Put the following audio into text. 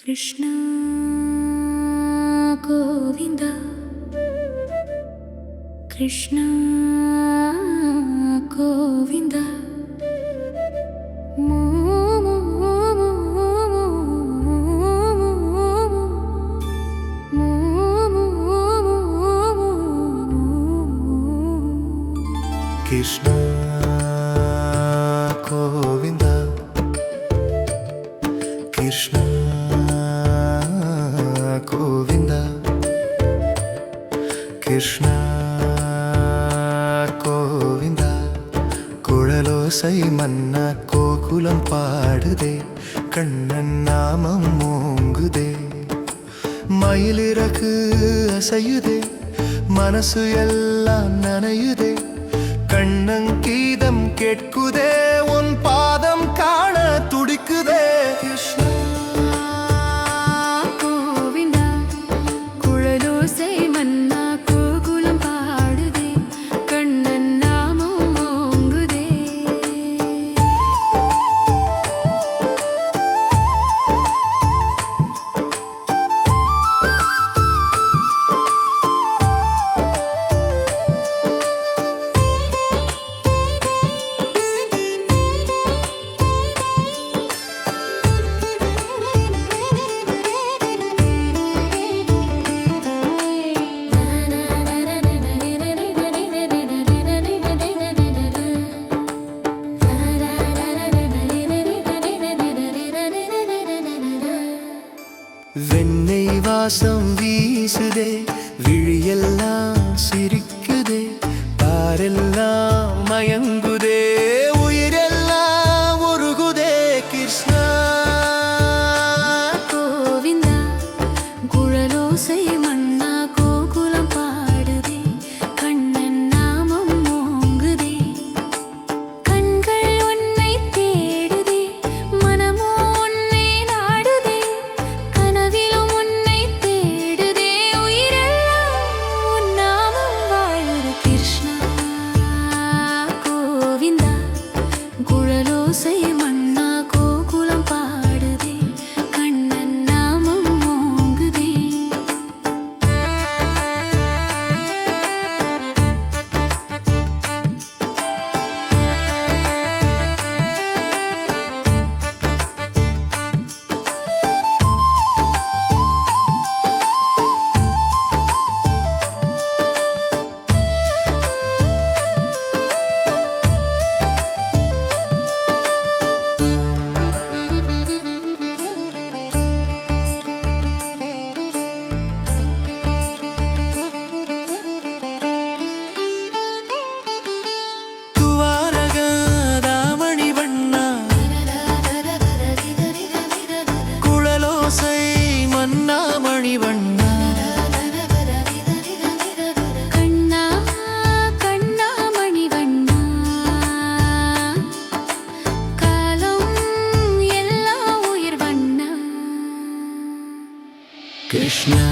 Krishna Govinda Krishna Govinda Krishna Govinda Krishna Govinda Krishna Govinda குழலோசை மன்னா கோகுலம் பாடுதே கண்ணன் நாமம் மூங்குதே மயிலிறகு அசையுதே மனசு எல்லாம் நனையுதே கண்ணங்கீதம் கேட்குதே உன் பாதம் காண துடிக்குதே கிருஷ்ணா கோவிந்தா குழலோசை மன்னா கோகுலம் பாடுதே கண்ணன் நாமம் ஓங்குதே வெண்ணெய் வாசம் வீசுதே விழியெல்லாம் சிரிக்குதே பாரெல்லாம் மயங்குதே உயிரெல்லாம் உருகுதே கிருஷ்ணா கோவிந்தா குழலோசை மன்னா கோகுலம் பாடுதே கண்ணன் நாமம் ஓங்குதே கண்கள் உன்னை தேடுதே மனமோ உன்னை நாடுதே கனவிலும் உன்னை தேடுதே உயிரெல்லாம் உன் நாமம் வாழுது கிருஷ்ணா கோவிந்தா குழலோசை மன்னா கோகுலம் பாடுதே கண்ணன் நாமம் ஓங்குதே துவாரகதாமணி வண்ணா குழலோசை மன்னா மணி வண்ணா கண்ணா கண்ணா மணிவண்ணா காலம் எல்லாம் உயிர் வண்ணா கிருஷ்ணா